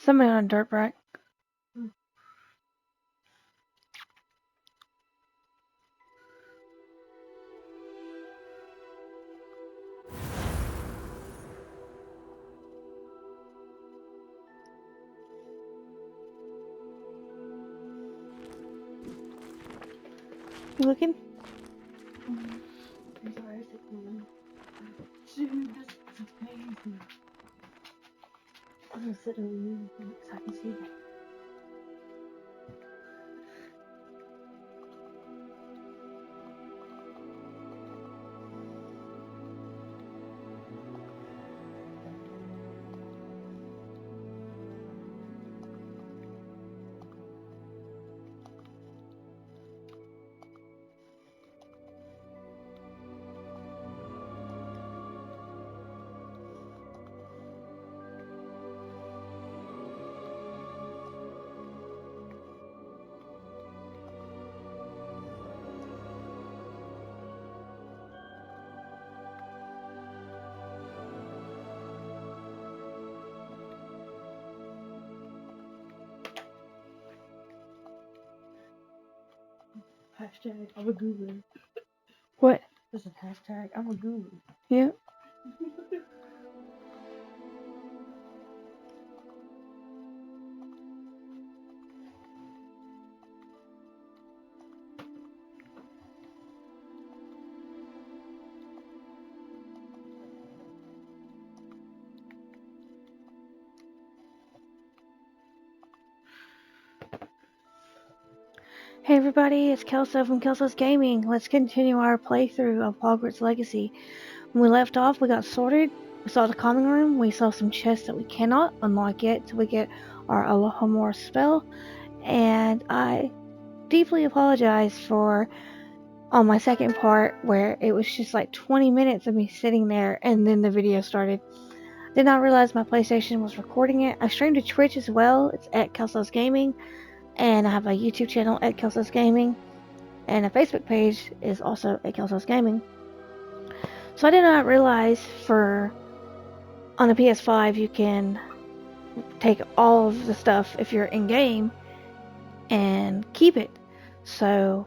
Somebody on a dirt bike. You looking? I'm gonna sit over you so I can see that. Hashtag, I'm a guru. What? This is hashtag, I'm a guru. Yeah. Hey everybody, it's Kelso from Kelso's Gaming. Let's continue our playthrough of Hogwarts Legacy. When we left off, we got sorted. We saw the common room. We saw some chests that we cannot unlock yet till we get our Alohomora spell. And I deeply apologize for on my second part where it was just like 20 minutes of me sitting there and then the video started. Did not realize my PlayStation was recording it. I streamed to Twitch as well. It's at Kelso's Gaming. And I have a YouTube channel at Kelso's Gaming. And a Facebook page is also at Kelso's Gaming. So I did not realize on a PS5 you can take all of the stuff if you're in game and keep it. So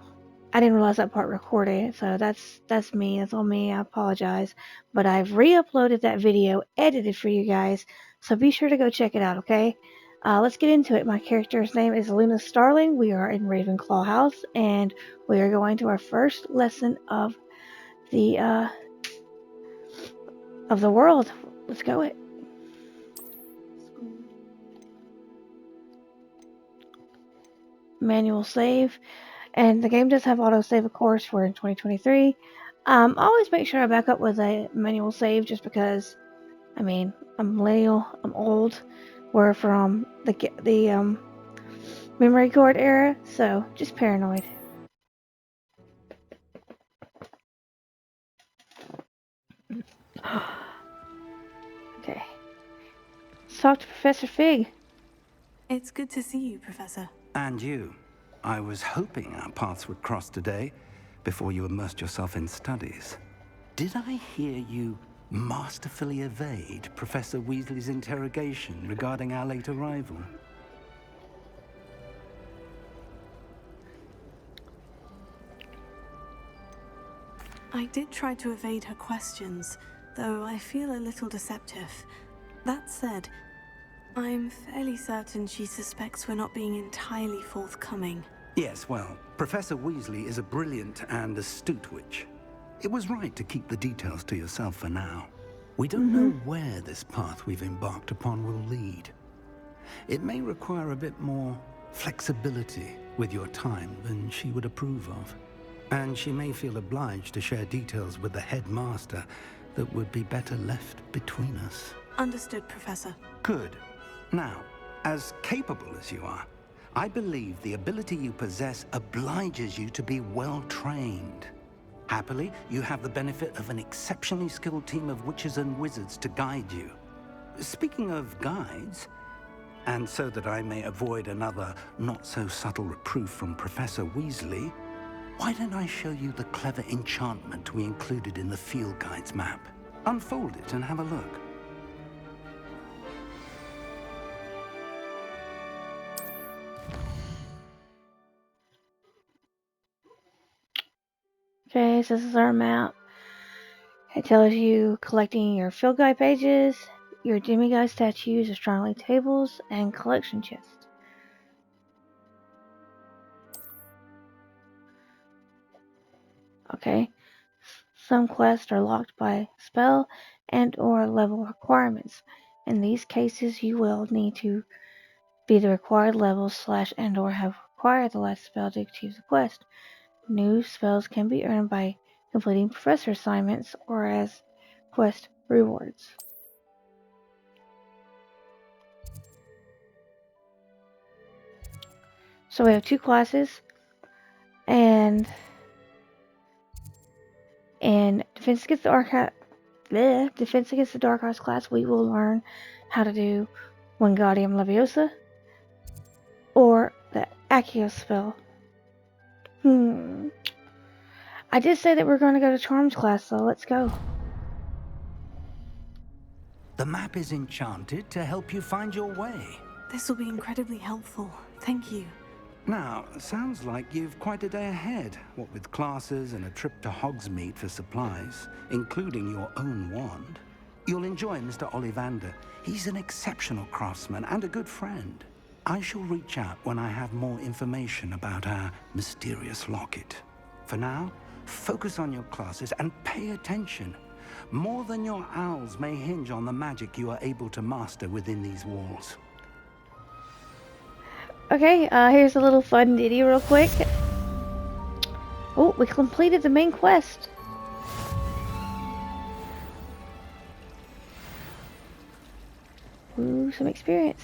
I didn't realize that part recorded. So that's me. That's all me. I apologize. But I've re-uploaded that video edited for you guys. So be sure to go check it out, okay? Let's get into it. My character's name is Luna Starling. We are in Ravenclaw House, and we are going to our first lesson of the world. Let's go it. Manual save, and the game does have autosave, of course. We're in 2023. I always make sure I back up with a manual save, just because. I mean, I'm millennial. I'm old. We're from the memory card era, so just paranoid. Okay. Let's talk to Professor Fig. It's good to see you, Professor. And you. I was hoping our paths would cross today, before you immersed yourself in studies. Did I hear you masterfully evade Professor Weasley's interrogation regarding our late arrival? I did try to evade her questions, though I feel a little deceptive. That said, I'm fairly certain she suspects we're not being entirely forthcoming. Yes, well, Professor Weasley is a brilliant and astute witch. It was right to keep the details to yourself for now. We don't know where this path we've embarked upon will lead. It may require a bit more flexibility with your time than she would approve of. And she may feel obliged to share details with the headmaster that would be better left between us. Understood, Professor. Good. Now, as capable as you are, I believe the ability you possess obliges you to be well trained. Happily, you have the benefit of an exceptionally skilled team of witches and wizards to guide you. Speaking of guides, and so that I may avoid another not-so-subtle reproof from Professor Weasley, why don't I show you the clever enchantment we included in the field guide's map? Unfold it and have a look. Okay, so this is our map. It tells you collecting your field guide pages, your demiguise statues, astronomy tables, and collection chests. Okay, some quests are locked by spell and or level requirements. In these cases, you will need to be the required level / and or have acquired the last spell to achieve the quest. New spells can be earned by completing professor assignments or as quest rewards. So we have 2 classes, and in Defense Against the Dark Arts class, we will learn how to do Wingardium Leviosa or the Accio spell. I did say that we're going to go to Charms class, so let's go. The map is enchanted to help you find your way. This will be incredibly helpful. Thank you. Now, sounds like you've quite a day ahead, what with classes and a trip to Hogsmeade for supplies, including your own wand. You'll enjoy Mr. Ollivander. He's an exceptional craftsman and a good friend. I shall reach out when I have more information about our mysterious locket. For now, focus on your classes and pay attention. More than your owls may hinge on the magic you are able to master within these walls. Okay, here's a little fun ditty real quick. Oh, we completed the main quest. Ooh, some experience.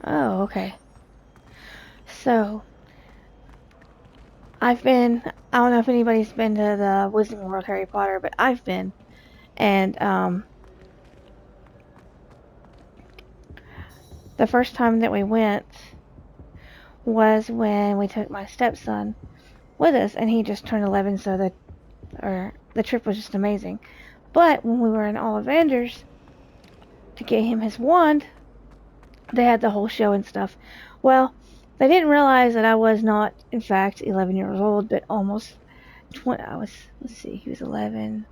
Oh, okay. So, I don't know if anybody's been to the Wizarding World Harry Potter, but I've been. And, the first time that we went was when we took my stepson with us, and he just turned 11, so the trip was just amazing. But when we were in Ollivanders to get him his wand, they had the whole show and stuff. Well, they didn't realize that I was not, in fact, 11 years old, but almost 20. He was 11.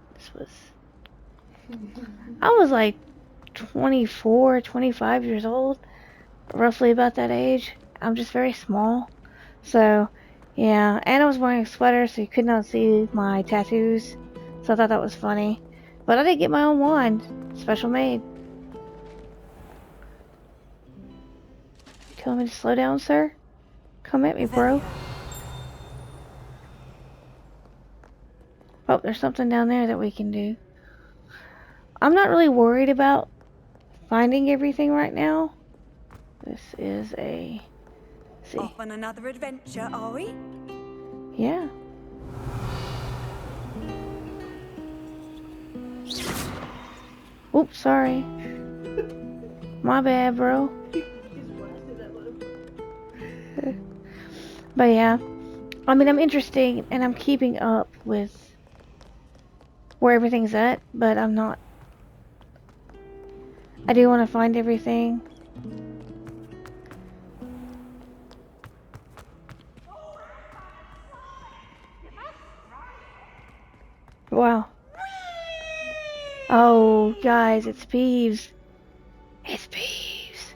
I was like 24, 25 years old, roughly about that age. I'm just very small. So, yeah, and I was wearing a sweater, so you could not see my tattoos. So I thought that was funny. But I did get my own wand, special made. You telling me to slow down, sir? Come at me, bro. Oh, there's something down there that we can do. I'm not really worried about finding everything right now. This is a... Let's see. Off on another adventure, are we? Yeah. Oops, sorry. My bad, bro. But yeah, I mean, I'm interested and I'm keeping up with where everything's at, but I'm not. I do want to find everything. Wow. Oh, guys, it's Peeves. It's Peeves.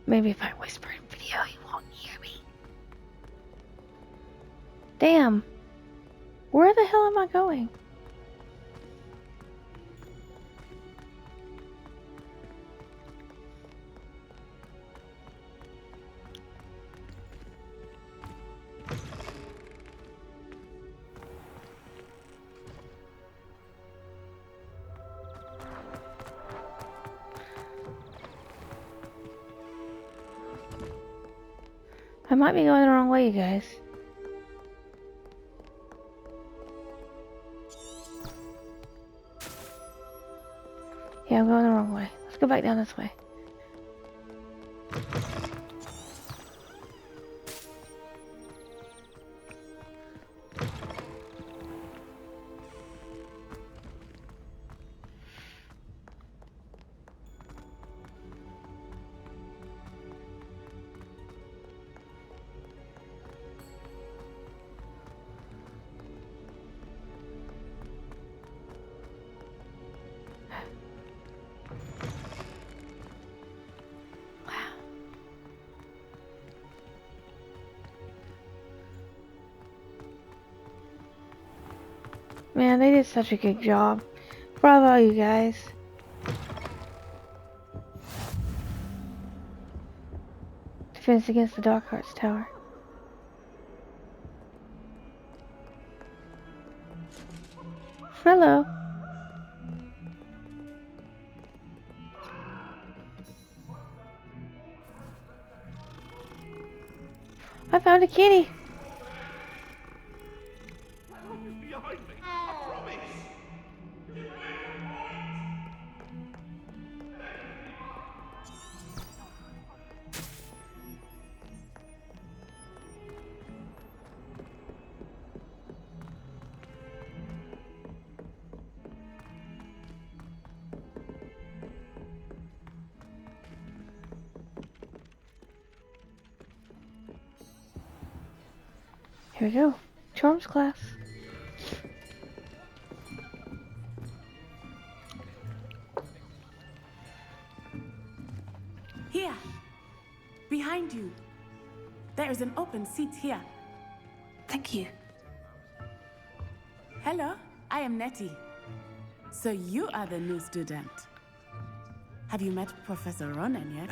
Maybe if I whisper in video, he won't hear me. Damn. Where the hell am I going? I might be going the wrong way, you guys. Yeah, I'm going the wrong way. Let's go back down this way. Man, they did such a good job. Bravo, you guys. Defense against the Dark Arts Tower. Hello. I found a kitty. Here we go. Charms class. Here, behind you. There is an open seat here. Thank you. Hello, I am Nettie. So you are the new student. Have you met Professor Ronan yet?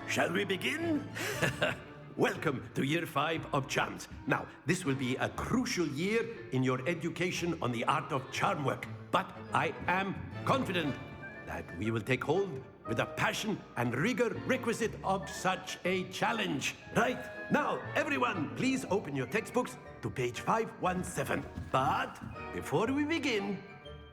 Shall we begin? Welcome to Year 5 of Charms. Now, this will be a crucial year in your education on the art of charm work. But I am confident that we will take hold with the passion and rigor requisite of such a challenge. Right, now, everyone, please open your textbooks to page 517. But before we begin,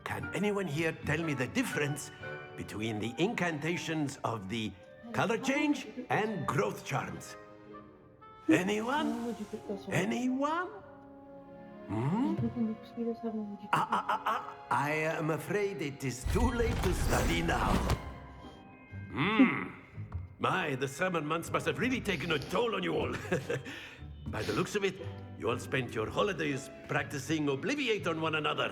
can anyone here tell me the difference between the incantations of the color change and growth charms? Anyone? Anyone? I am afraid it is too late to study now. My, the summer months must have really taken a toll on you all. By the looks of it, you all spent your holidays practicing Obliviate on one another.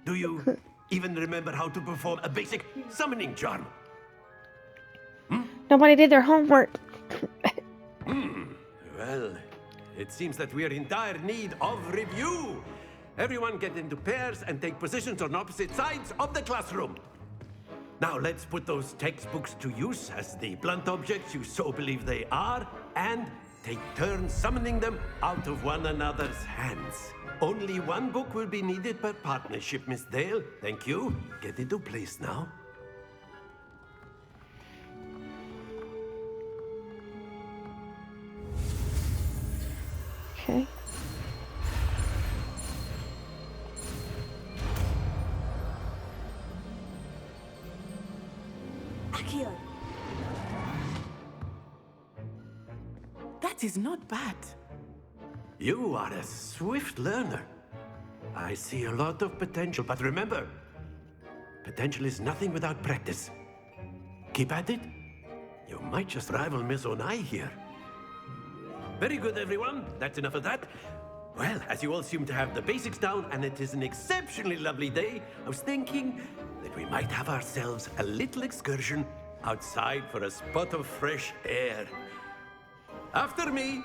Do you even remember how to perform a basic summoning charm? Nobody did their homework. Well, it seems that we are in dire need of review. Everyone get into pairs and take positions on opposite sides of the classroom. Now let's put those textbooks to use as the blunt objects you so believe they are, and take turns summoning them out of one another's hands. Only one book will be needed per partnership, Miss Dale. Thank you. Get into place now. Okay. Akio. That is not bad. You are a swift learner. I see a lot of potential, but remember, potential is nothing without practice. Keep at it. You might just rival Miss Onai here. Very good, everyone. That's enough of that. Well, as you all seem to have the basics down, and it is an exceptionally lovely day, I was thinking that we might have ourselves a little excursion outside for a spot of fresh air. After me.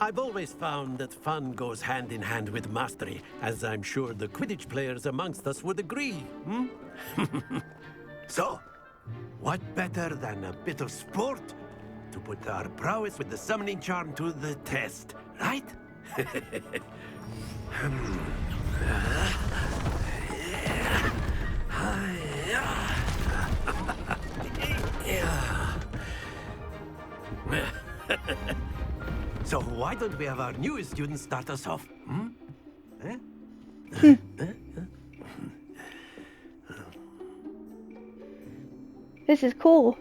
I've always found that fun goes hand in hand with mastery, as I'm sure the Quidditch players amongst us would agree, So, what better than a bit of sport to put our prowess with the summoning charm to the test, right? So why don't we have our newest student start us off? This is cool.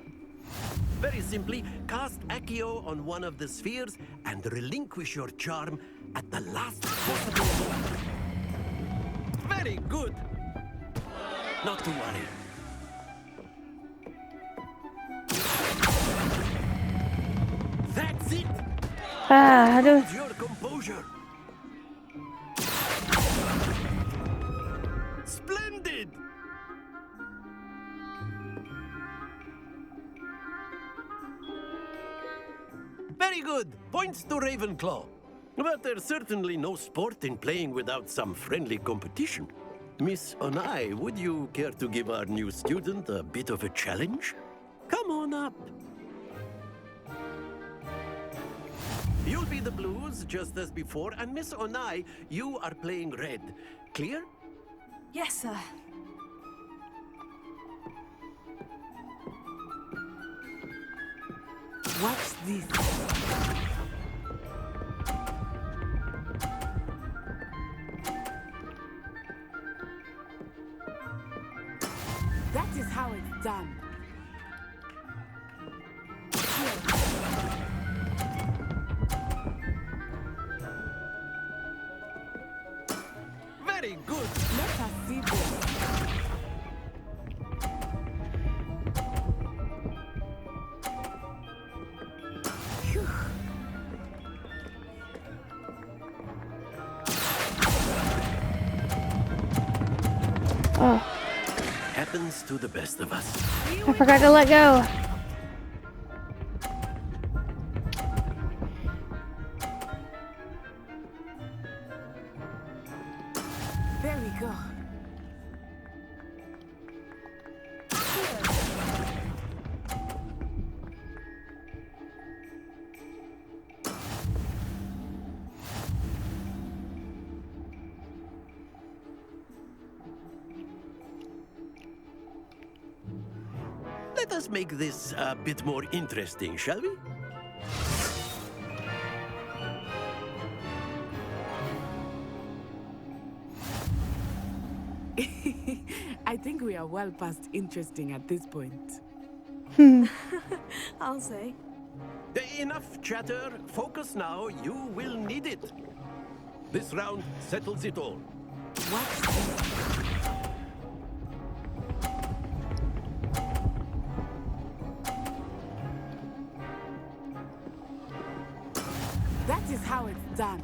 Very simply, cast Accio on one of the spheres and relinquish your charm at the last possible moment. Very good. Not to worry. That's it. How do... Hold your composure. Splendid! Very good. Points to Ravenclaw. But there's certainly no sport in playing without some friendly competition. Miss Onai, would you care to give our new student a bit of a challenge? Come on up. You'll be the blues, just as before, and Miss Onai, you are playing red. Clear? Yes, sir. Watch this. That is how it's done. Very good. Let us see this. Oh, Happens to the best of us. I forgot to let go. There we go. Let us make this a bit more interesting, shall we? I think we are well past interesting at this point. I'll say. Enough chatter. Focus now. You will need it. This round settles it all. Watch this. That is how it's done.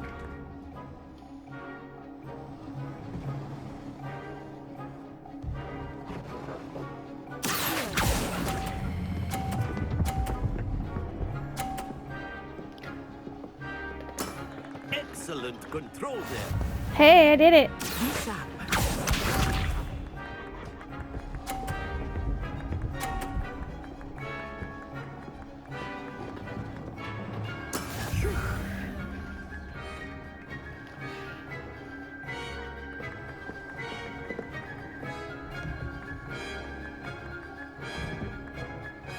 Excellent control there. Hey, I did it. Be sharp.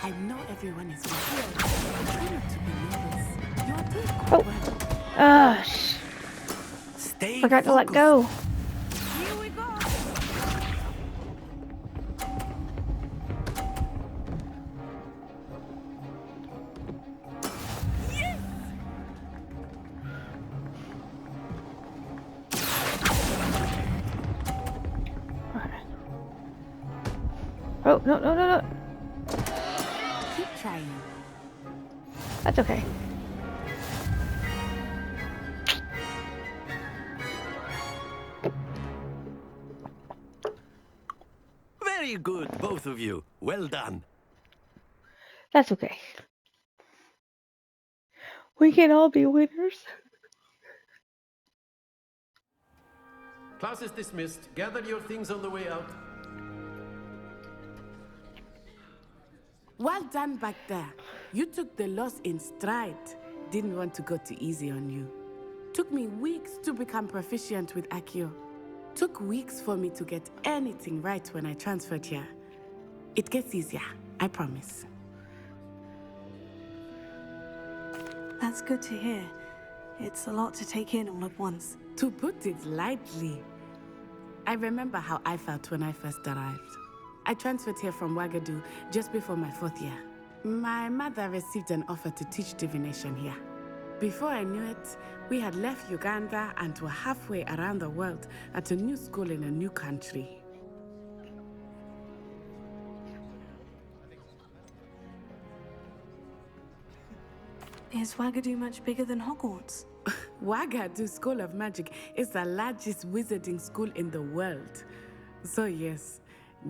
I know everyone is here. Try not to be nervous. You're doing quite well. Stay Forgot to let focused. go. Here we go. Oh, no, no, no, no. Keep trying. That's okay. Very good, both of you. Well done. That's okay. We can all be winners. Class is dismissed. Gather your things on the way out. Well done back there. You took the loss in stride. Didn't want to go too easy on you. Took me weeks to become proficient with Accio. Took weeks for me to get anything right when I transferred here. It gets easier, I promise. That's good to hear. It's a lot to take in all at once. To put it lightly, I remember how I felt when I first arrived. I transferred here from Ouagadougou just before my 4th year. My mother received an offer to teach divination here. Before I knew it, we had left Uganda and were halfway around the world at a new school in a new country. Is Wagadu much bigger than Hogwarts? Wagadu School of Magic is the largest wizarding school in the world. So yes,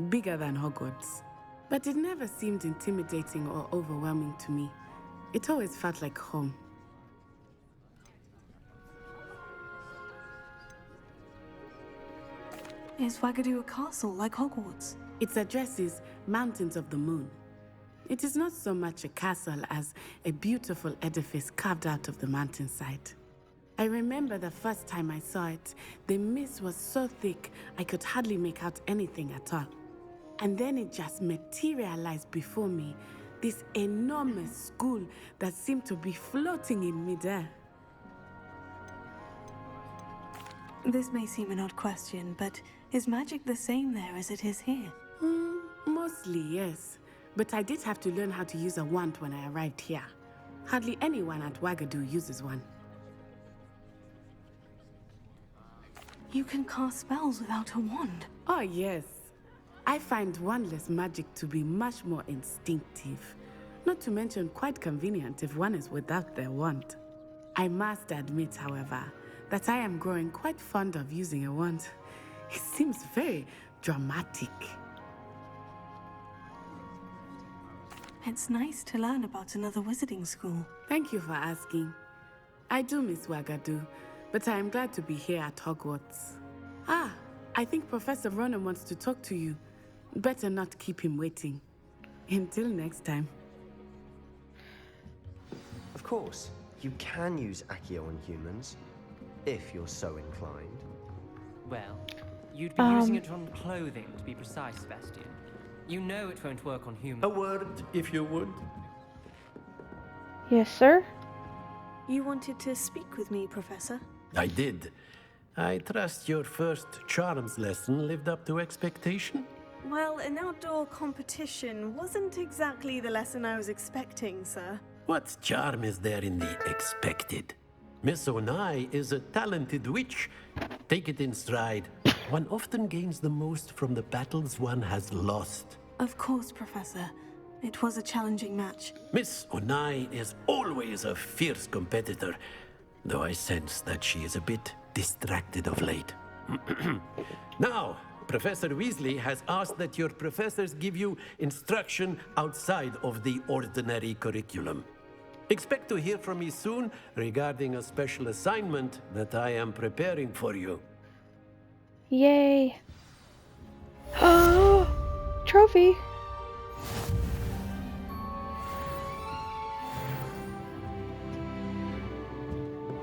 bigger than Hogwarts. But it never seemed intimidating or overwhelming to me. It always felt like home. Is Wagadu a castle like Hogwarts? Its address is Mountains of the Moon. It is not so much a castle as a beautiful edifice carved out of the mountainside. I remember the first time I saw it, the mist was so thick I could hardly make out anything at all. And then it just materialized before me, this enormous school that seemed to be floating in midair. This may seem an odd question, but is magic the same there as it is here? Mostly, yes. But I did have to learn how to use a wand when I arrived here. Hardly anyone at Wagadu uses one. You can cast spells without a wand. Oh, yes. I find wandless magic to be much more instinctive. Not to mention quite convenient if one is without their wand. I must admit, however, that I am growing quite fond of using a wand. It seems very dramatic. It's nice to learn about another wizarding school. Thank you for asking. I do miss Wagadu, but I am glad to be here at Hogwarts. Ah, I think Professor Ronan wants to talk to you. Better not keep him waiting. Until next time. Of course, you can use Accio on humans, if you're so inclined. Well, you'd be using it on clothing, to be precise, Sebastian. You know it won't work on humans. A word, if you would. Yes, sir? You wanted to speak with me, Professor? I did. I trust your first charms lesson lived up to expectation? Well, an outdoor competition wasn't exactly the lesson I was expecting, sir. What charm is there in the expected? Miss Onai is a talented witch. Take it in stride. One often gains the most from the battles one has lost. Of course, Professor. It was a challenging match. Miss Onai is always a fierce competitor, though I sense that she is a bit distracted of late. Now, Professor Weasley has asked that your professors give you instruction outside of the ordinary curriculum. Expect to hear from me soon regarding a special assignment that I am preparing for you. Yay. Oh, trophy.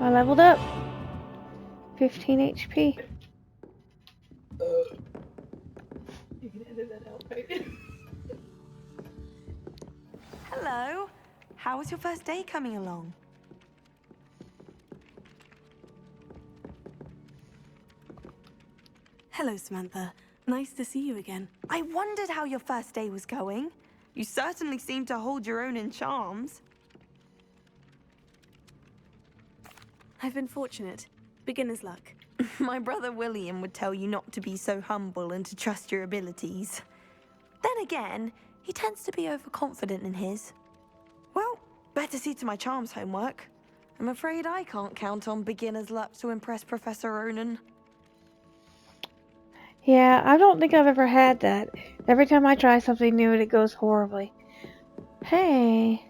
I leveled up. 15 HP. You can edit that out, right? Hello. How was your first day coming along? Hello, Samantha. Nice to see you again. I wondered how your first day was going. You certainly seem to hold your own in charms. I've been fortunate. Beginner's luck. My brother William would tell you not to be so humble and to trust your abilities. Then again, he tends to be overconfident in his. Well, better see to my charms homework. I'm afraid I can't count on beginner's luck to impress Professor Ronan. Yeah, I don't think I've ever had that. Every time I try something new, it goes horribly. Hey.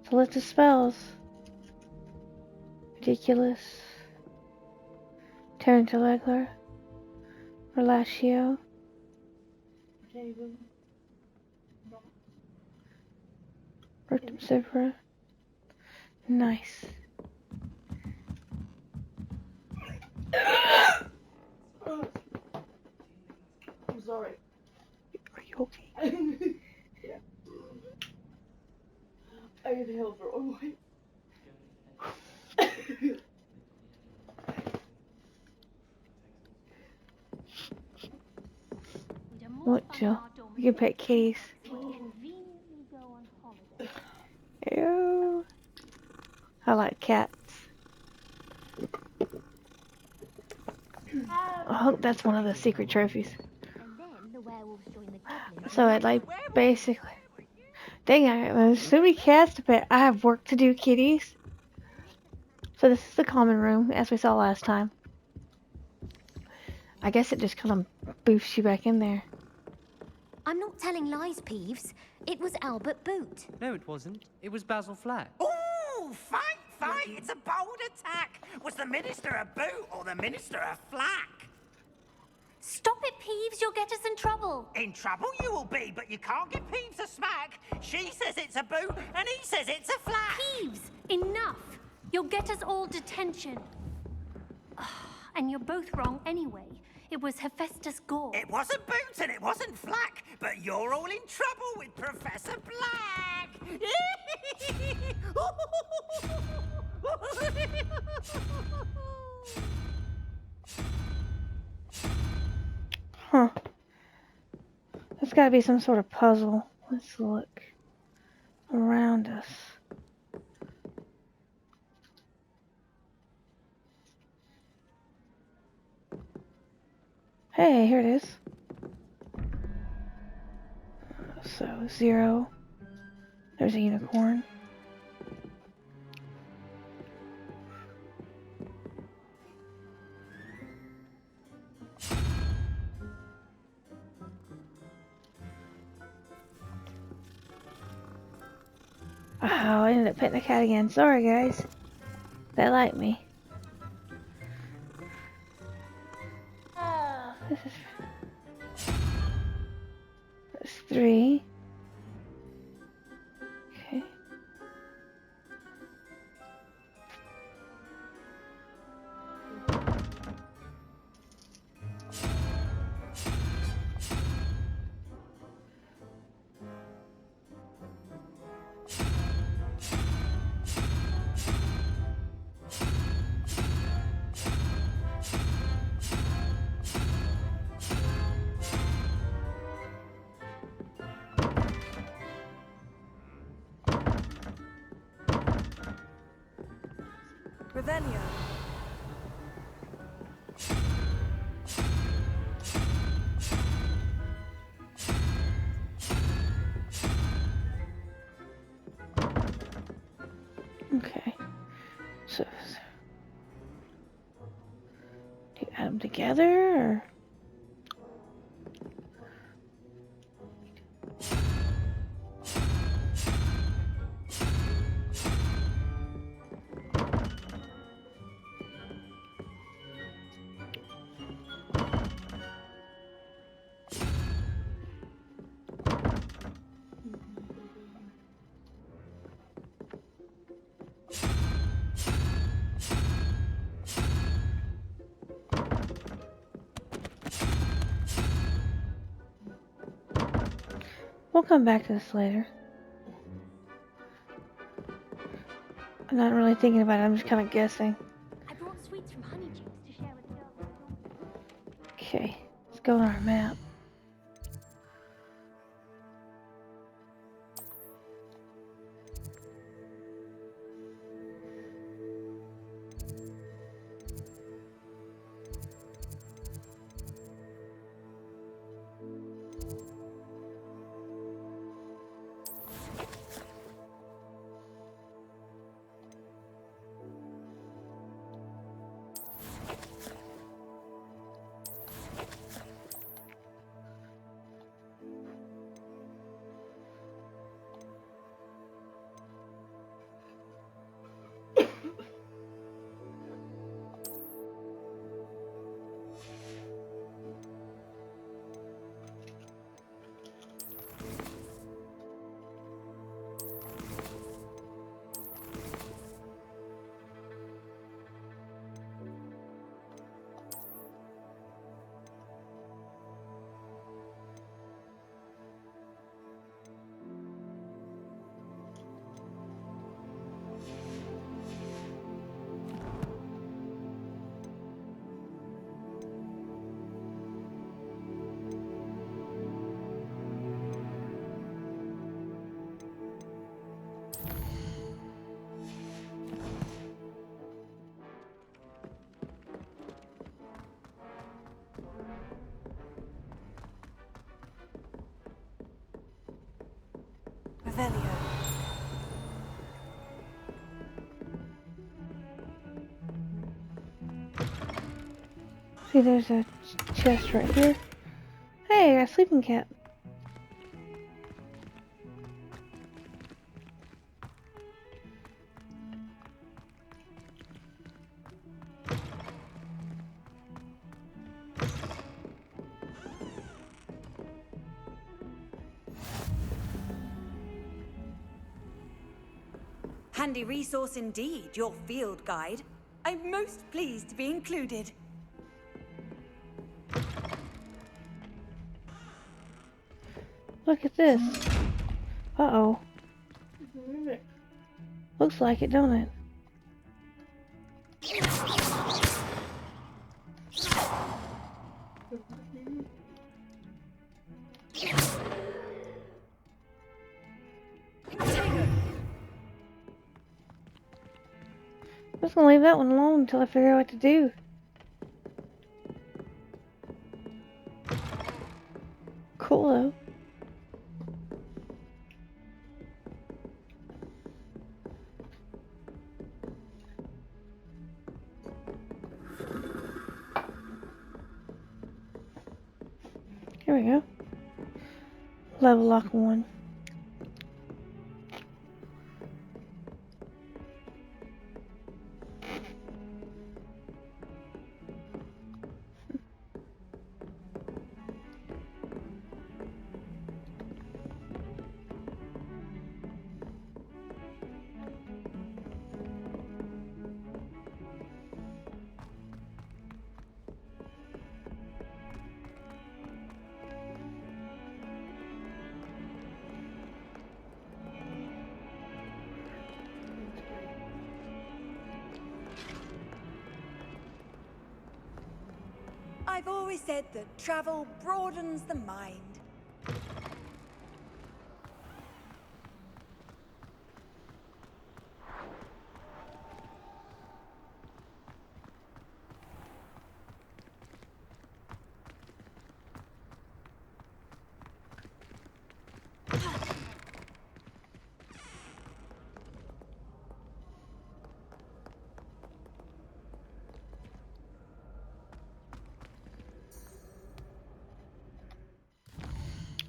It's a list of spells. Ridiculous. Tarantulegler. Relatio. Rectum Cifra. Nice. I'm sorry. Are you okay? Yeah. I inhaled for one way. What, Jill? You can pet kitties. Ew. I like cats. Oh, that's one of the secret trophies. So it like basically Dang, there's so many cats to pet. I have work to do, kitties. So this is the common room, as we saw last time. I guess it just kind of boofs you back in there. I'm not telling lies, Peeves. It was Albert Boot. No, it wasn't. It was Basil Flack. Ooh, fight! It's a bold attack! Was the Minister a boot or the Minister a flack? Stop it, Peeves. You'll get us in trouble. In trouble you will be, but you can't give Peeves a smack. She says it's a boot, and he says it's a flack. Peeves, enough. You'll get us all detention. And you're both wrong anyway. It was Hephaestus Gore. It wasn't boot and it wasn't flack, but you're all in trouble with Professor Black. Huh. There's gotta be some sort of puzzle. Let's look around us. Hey, here it is. So, 0. There's a unicorn. Oh, I ended up petting a cat again. Sorry, guys. They like me. This is... That's 3. Okay. Revelio. Okay. So do you add them together, or? We'll come back to this later. I'm not really thinking about it, I'm just kind of guessing. I brought sweets from Honeydews to share with the girls. Okay, let's go on our map. Revelio. See, there's a chest right here. Hey, a sleeping cap. Handy resource indeed, your field guide. I'm most pleased to be included. Look at this. Uh-oh. Looks like it, don't it? I'm just gonna leave that one alone until I figure out what to do. Cool though. Here we go. Level lock 1. I've always said that travel broadens the mind.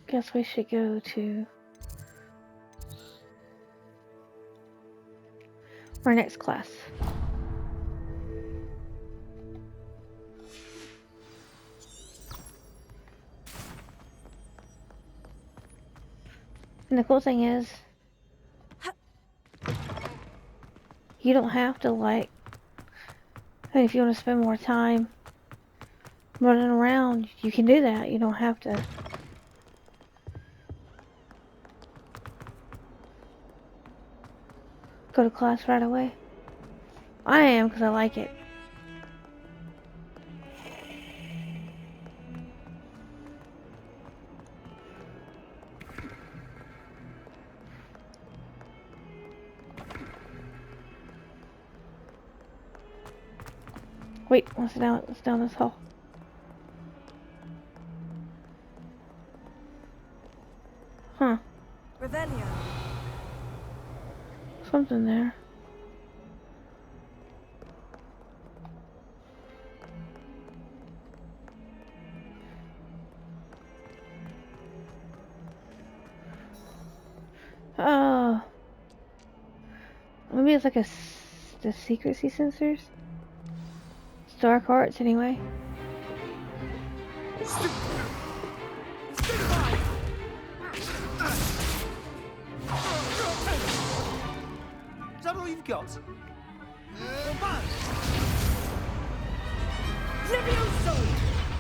Guess we should go to our next class. And the cool thing is, you don't have to like, and if you want to spend more time running around, you can do that. You don't have to go to class right away. I am, because I like it. Wait, what's down this hall? Huh. Revelio. Something there. Oh. Maybe it's like the secrecy sensors? It's dark arts anyway. Is that all you've got?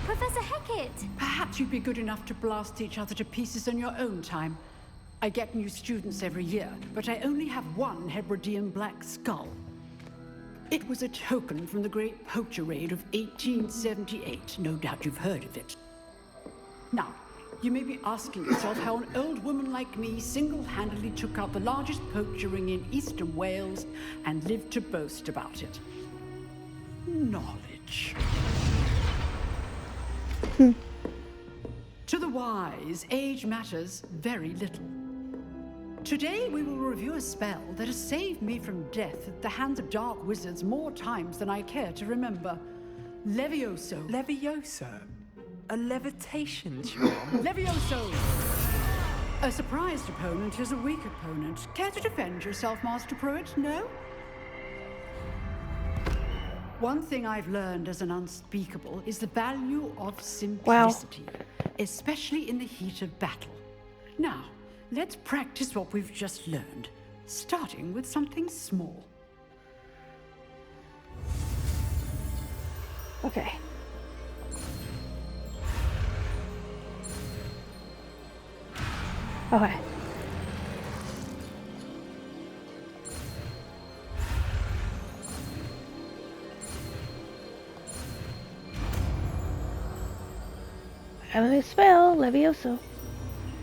Professor Hecat! Perhaps you'd be good enough to blast each other to pieces on your own time. I get new students every year, but I only have one Hebridean black skull. It was a token from the Great Poacher Raid of 1878. No doubt you've heard of it. Now, you may be asking yourself how an old woman like me single-handedly took out the largest poacher ring in eastern Wales and lived to boast about it. Knowledge. To the wise, age matters very little. Today we will review a spell that has saved me from death at the hands of dark wizards more times than I care to remember. Levioso. Levioso? A levitation charm? Levioso! A surprised opponent is a weak opponent. Care to defend yourself, Master Pruitt? No? One thing I've learned as an unspeakable is the value of simplicity, especially in the heat of battle. Now, let's practice what we've just learned, starting with something small. Okay. Okay. I have a new spell, Levioso.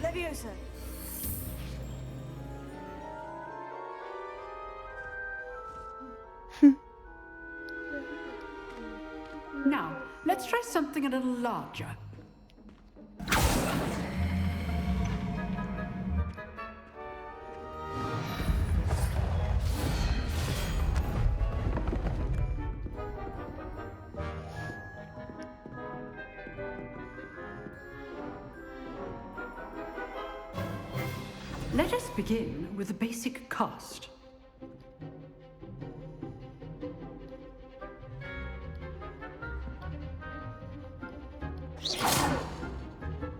Levioso. Now, let's try something a little larger. Let us begin with a basic cast.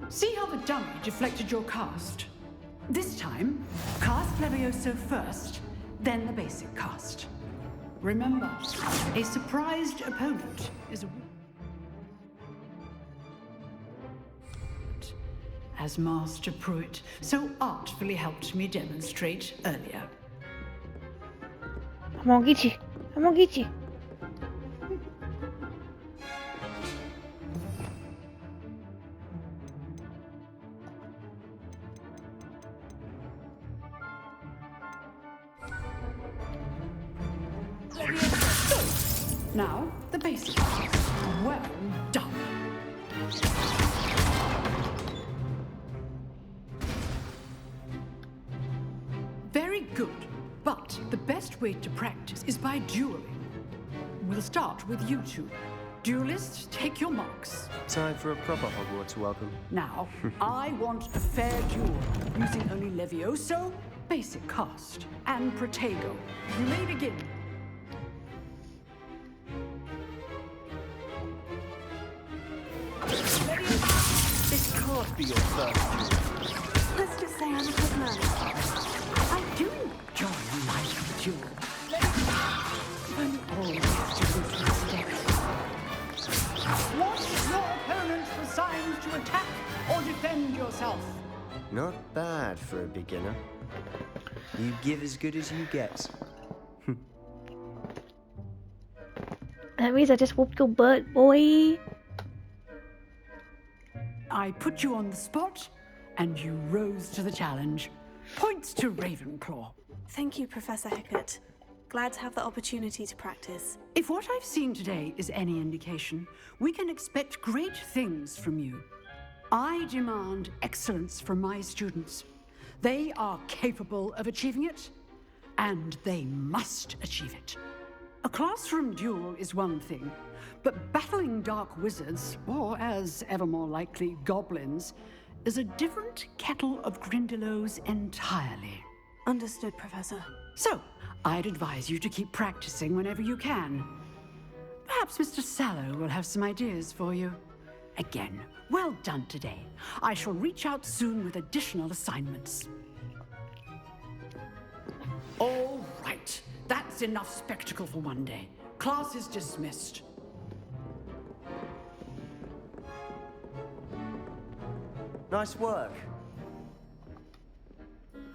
See how the dummy deflected your cast? This time, cast Levioso first, then the basic cast. Remember, a surprised opponent is a... as Master Pruitt so artfully helped me demonstrate earlier. I'm gonna get you. I'm gonna get you. Now, the basic. Well done. Very good, but the best way to practice is by dueling. We'll start with you two. Duelists, take your marks. Time for a proper Hogwarts welcome. Now, I want a fair duel, using only Levioso, basic cast, and Protego. You may begin. This can't be your first duel. Let's just say I'm a good learner. I do enjoy light duel. When all students respect. Want your opponent assigned to attack or defend yourself? Not bad for a beginner. You give as good as you get. That means I just whooped your butt, boy. I put you on the spot, and you rose to the challenge. Points to Ravenclaw. Thank you, Professor Hecat. Glad to have the opportunity to practice. If what I've seen today is any indication, we can expect great things from you. I demand excellence from my students. They are capable of achieving it, and they must achieve it. A classroom duel is one thing, but battling dark wizards, or as ever more likely, goblins, is a different kettle of Grindylows entirely. Understood, Professor. So, I'd advise you to keep practicing whenever you can. Perhaps Mr. Sallow will have some ideas for you. Again, well done today. I shall reach out soon with additional assignments. All right. That's enough spectacle for one day. Class is dismissed. Nice work.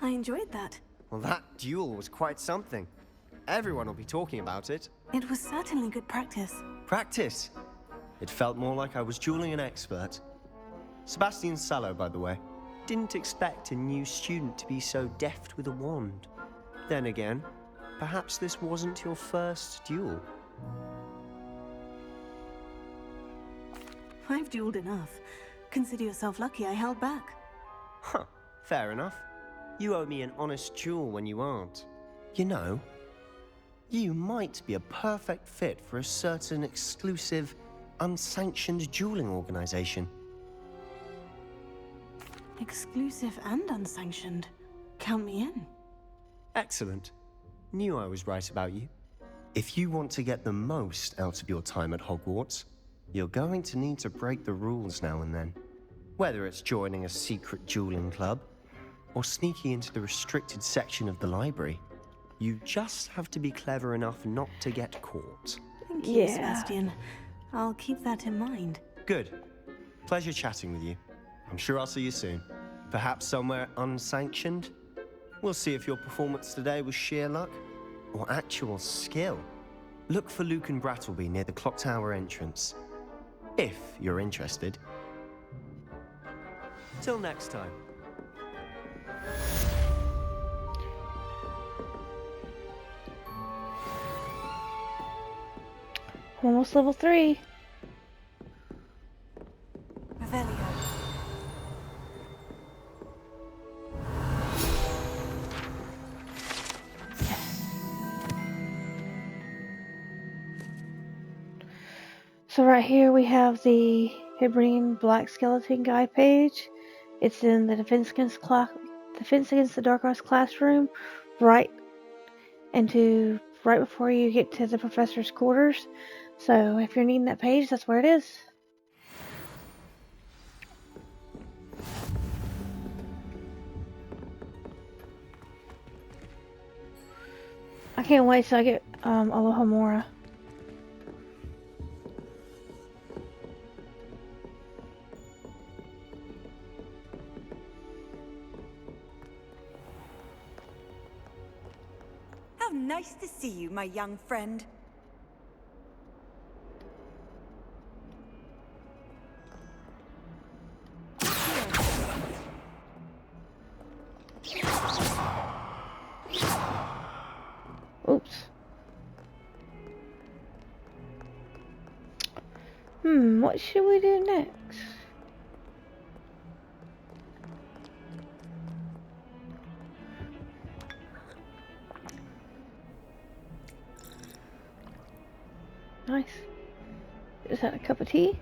I enjoyed that. Well, that duel was quite something. Everyone will be talking about it. It was certainly good practice. Practice? It felt more like I was dueling an expert. Sebastian Sallow, by the way. Didn't expect a new student to be so deft with a wand. Then again, perhaps this wasn't your first duel. I've dueled enough. Consider yourself lucky I held back. Huh, fair enough. You owe me an honest jewel when you aren't. You know, you might be a perfect fit for a certain exclusive, unsanctioned dueling organization. Exclusive and unsanctioned. Count me in. Excellent. Knew I was right about you. If you want to get the most out of your time at Hogwarts, you're going to need to break the rules now and then. Whether it's joining a secret dueling club, or sneaking into the restricted section of the library, you just have to be clever enough not to get caught. Thank you, Sebastian. I'll keep that in mind. Good. Pleasure chatting with you. I'm sure I'll see you soon. Perhaps somewhere unsanctioned? We'll see if your performance today was sheer luck or actual skill. Look for Luke and Brattleby near the clock tower entrance, if you're interested. Till next time. Almost level 3. Revelio. So right here we have the Hebridean Black Skeleton Guide page. It's in the Defense Against the Dark Arts classroom, right before you get to the professor's quarters. So if you're needing that page, that's where it is. I can't wait till I get Alohomora. How nice to see you, my young friend. Oops. What should we do next? Nice. Just had a cup of tea.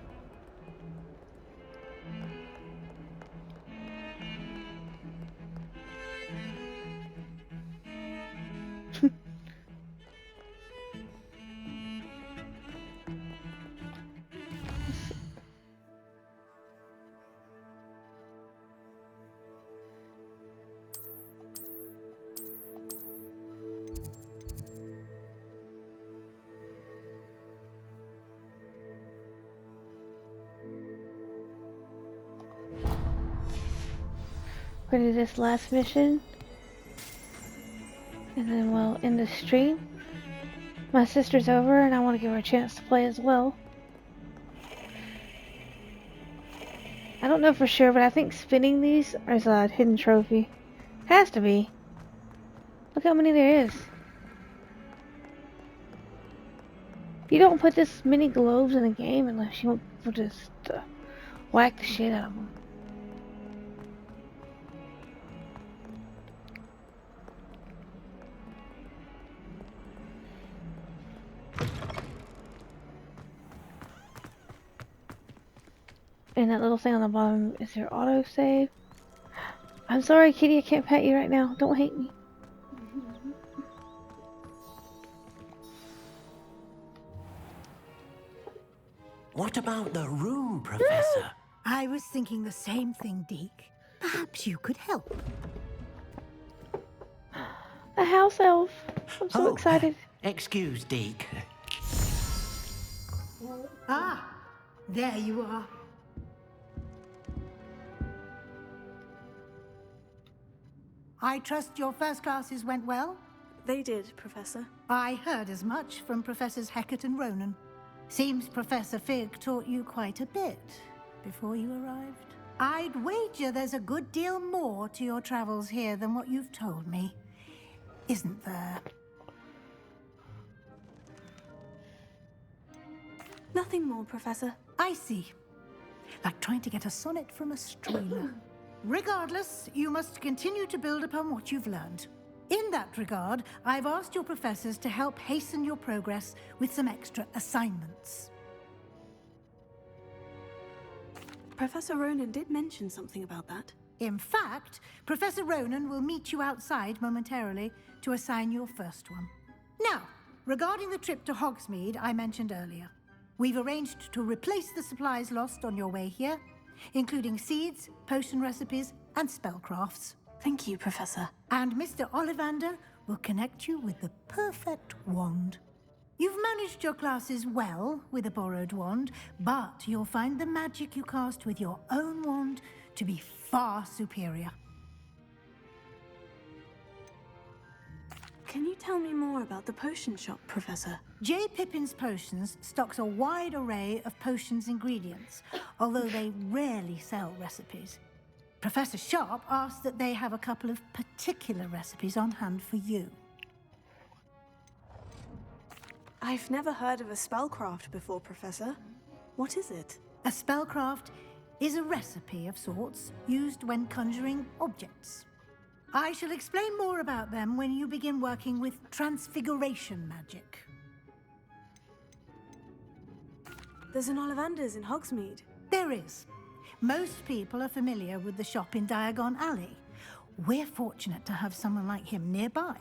We're gonna do this last mission, and then we'll end the stream. My sister's over, and I want to give her a chance to play as well. I don't know for sure, but I think spinning these is a hidden trophy. Has to be. Look how many there is. You don't put this many globes in a game unless you want people to just whack the shit out of them. And that little thing on the bottom is your autosave. I'm sorry, kitty, I can't pet you right now. Don't hate me. What about the room, Professor? I was thinking the same thing, Deke. Perhaps you could help. A house elf. I'm so excited. Excuse, Deke. Ah, there you are. I trust your first classes went well? They did, Professor. I heard as much from Professors Hecat and Ronan. Seems Professor Fig taught you quite a bit before you arrived. I'd wager there's a good deal more to your travels here than what you've told me. Isn't there? Nothing more, Professor. I see. Like trying to get a sonnet from a streamer. Regardless, you must continue to build upon what you've learned. In that regard, I've asked your professors to help hasten your progress with some extra assignments. Professor Ronan did mention something about that. In fact, Professor Ronan will meet you outside momentarily to assign your first one. Now, regarding the trip to Hogsmeade I mentioned earlier, we've arranged to replace the supplies lost on your way here, including seeds, potion recipes, and spellcrafts. Thank you, Professor. And Mr. Ollivander will connect you with the perfect wand. You've managed your classes well with a borrowed wand, but you'll find the magic you cast with your own wand to be far superior. Can you tell me more about the potion shop, Professor? J. Pippin's Potions stocks a wide array of potions ingredients, although they rarely sell recipes. Professor Sharp asked that they have a couple of particular recipes on hand for you. I've never heard of a spellcraft before, Professor. What is it? A spellcraft is a recipe of sorts used when conjuring objects. I shall explain more about them when you begin working with transfiguration magic. There's an Ollivander's in Hogsmeade. There is. Most people are familiar with the shop in Diagon Alley. We're fortunate to have someone like him nearby.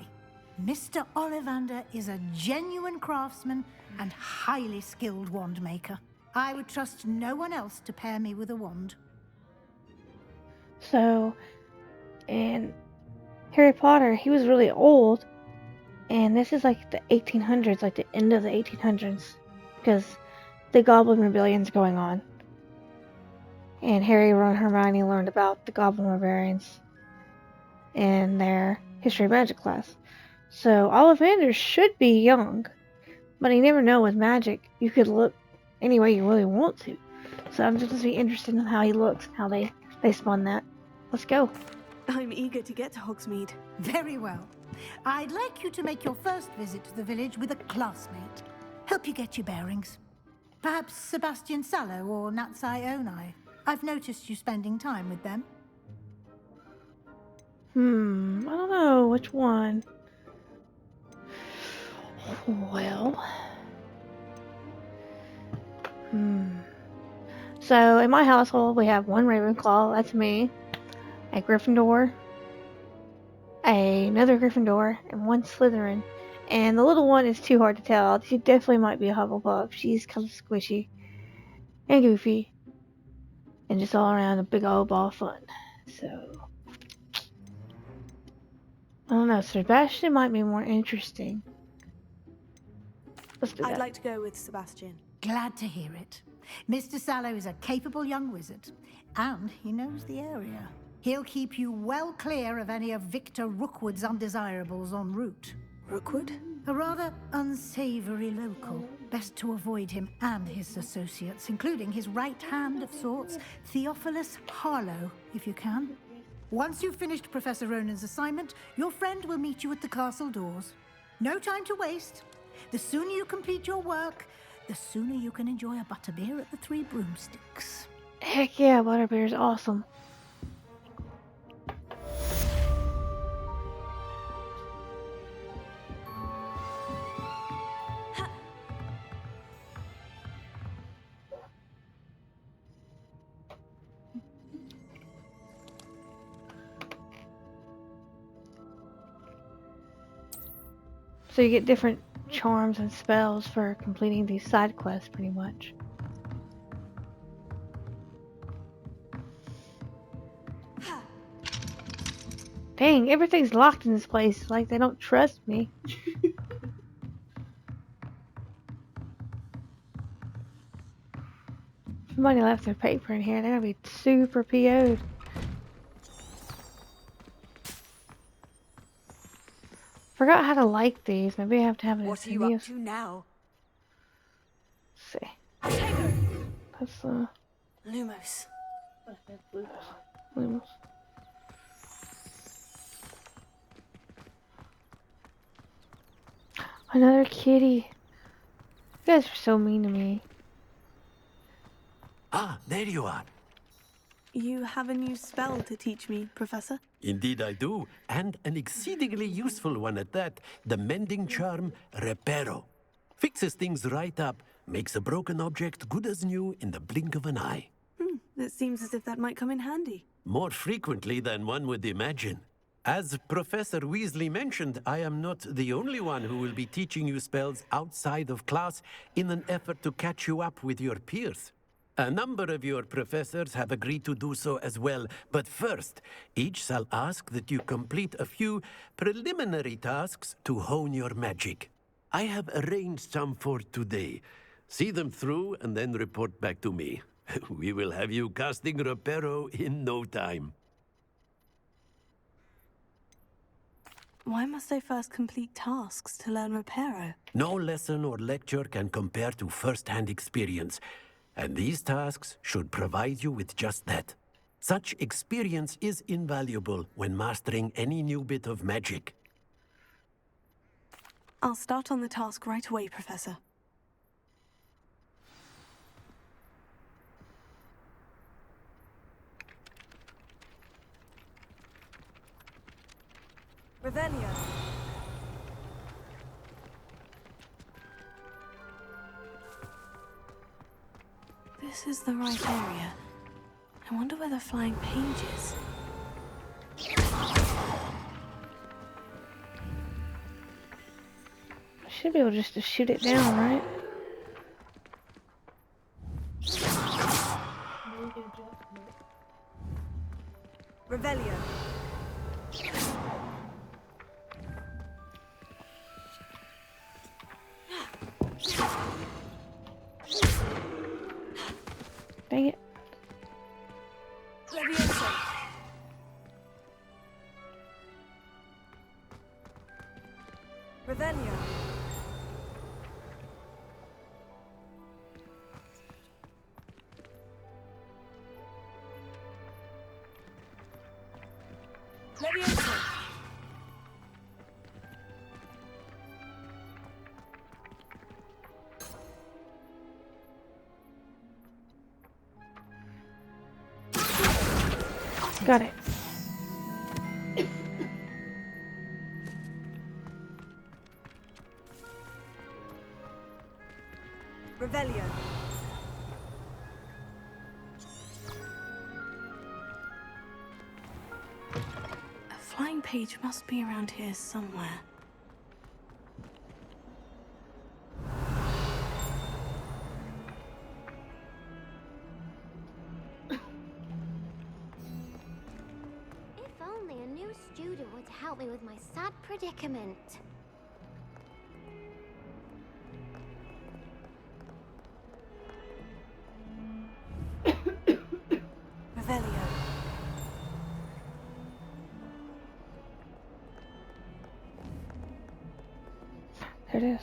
Mr. Ollivander is a genuine craftsman and highly skilled wand maker. I would trust no one else to pair me with a wand. So, in Harry Potter, he was really old, and this is like the 1800s, like the end of the 1800s, because the Goblin Rebellion's going on. And Harry, Ron, and Hermione learned about the Goblin Rebellions in their History of Magic class. So Ollivander should be young, but you never know with magic. You could look any way you really want to. So I'm just be interested in how he looks, how they spun that. Let's go. I'm eager to get to Hogsmeade. Very well. I'd like you to make your first visit to the village with a classmate. Help you get your bearings. Perhaps Sebastian Sallow or Natsai Onai. I've noticed you spending time with them. I don't know which one. Well, So in my household, we have one Ravenclaw, that's me, a Gryffindor, another Gryffindor, and one Slytherin. And the little one is too hard to tell. She definitely might be a Hufflepuff. She's kind of squishy and goofy, and just all around a big old ball of fun. So I don't know. Sebastian might be more interesting. Let's do that. I'd like to go with Sebastian. Glad to hear it. Mr. Sallow is a capable young wizard, and he knows the area. He'll keep you well clear of any of Victor Rookwood's undesirables en route. Rookwood? A rather unsavory local. Best to avoid him and his associates, including his right hand of sorts, Theophilus Harlow, if you can. Once you've finished Professor Ronan's assignment, your friend will meet you at the castle doors. No time to waste. The sooner you complete your work, the sooner you can enjoy a butterbeer at the Three Broomsticks. Heck yeah, butterbeer's awesome. So you get different charms and spells for completing these side quests, pretty much. Dang, everything's locked in this place. Like they don't trust me. Somebody left their paper in here. They're gonna be super PO'd. Forgot how to like these. Maybe I have to have an What are you up to now? Let's see. That's Lumos. Lumos. Another kitty. You guys are so mean to me. Ah, there you are. You have a new spell to teach me, Professor? Indeed I do, and an exceedingly useful one at that. The mending charm, Reparo. Fixes things right up, makes a broken object good as new in the blink of an eye. It seems as if that might come in handy. More frequently than one would imagine. As Professor Weasley mentioned, I am not the only one who will be teaching you spells outside of class in an effort to catch you up with your peers. A number of your professors have agreed to do so as well, but first, each shall ask that you complete a few preliminary tasks to hone your magic. I have arranged some for today. See them through and then report back to me. We will have you casting Reparo in no time. Why must I first complete tasks to learn Reparo? No lesson or lecture can compare to first-hand experience, and these tasks should provide you with just that. Such experience is invaluable when mastering any new bit of magic. I'll start on the task right away, Professor. Revelio. This is the right area. I wonder where the flying page is. I should be able just to shoot it down, right? Revelio. Dang it. Levioso. Revelio. Levioso. Got it. Revelio. A flying page must be around here somewhere. If only a new student would help me with my sad predicament. Revelio. There it is.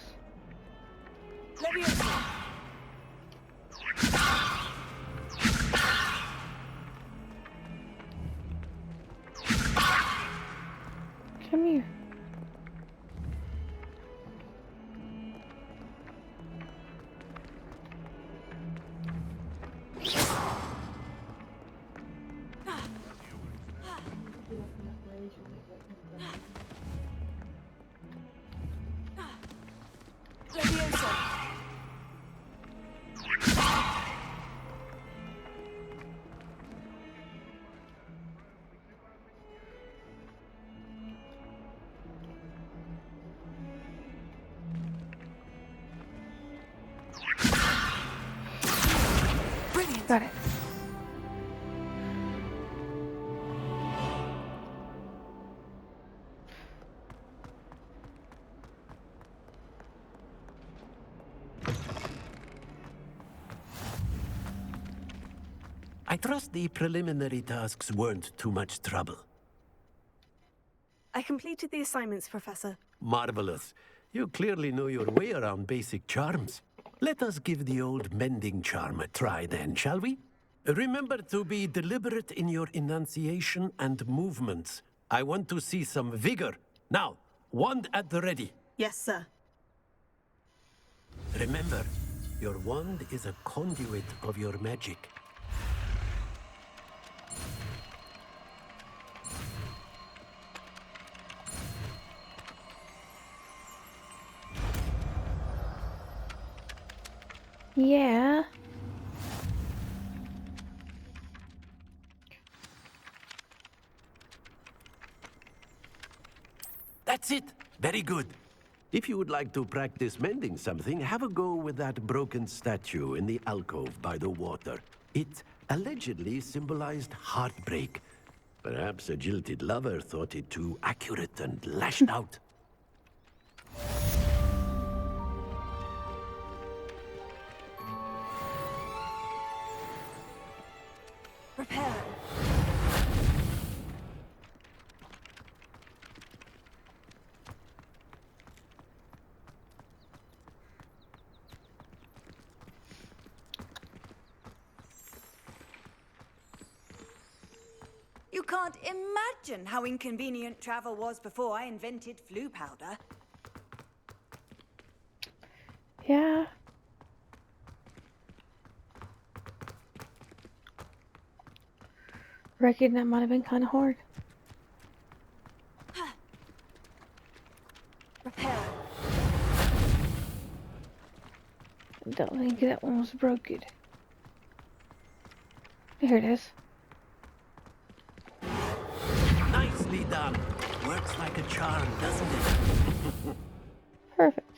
Levioso. Come here. Levioso. Brilliant. Got it. I trust the preliminary tasks weren't too much trouble. I completed the assignments, Professor. Marvelous. You clearly know your way around basic charms. Let us give the old mending charm a try then, shall we? Remember to be deliberate in your enunciation and movements. I want to see some vigor. Now, wand at the ready. Yes, sir. Remember, your wand is a conduit of your magic. Yeah. That's it. Very good. If you would like to practice mending something, have a go with that broken statue in the alcove by the water. It allegedly symbolized heartbreak. Perhaps a jilted lover thought it too accurate and lashed out. Prepare. You can't imagine how inconvenient travel was before I invented flu powder. Yeah. Reckon that might have been kind of hard. Prepare. Don't think that one was broken. Here it is. Nicely done. Works like a charm, doesn't it? Perfect.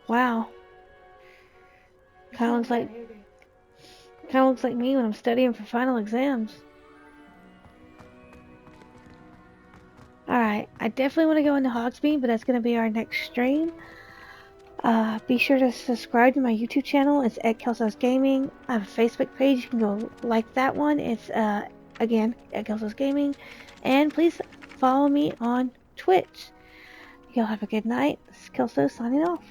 Wow. Kind of looks like me when I'm studying for final exams. Alright, I definitely want to go into Hogsmeade, but that's going to be our next stream. Be sure to subscribe to my YouTube channel. It's at Kelsos Gaming. I have a Facebook page. You can go like that one. It's, again, at Kelsos Gaming. And please follow me on Twitch. Y'all have a good night. This is Kelso signing off.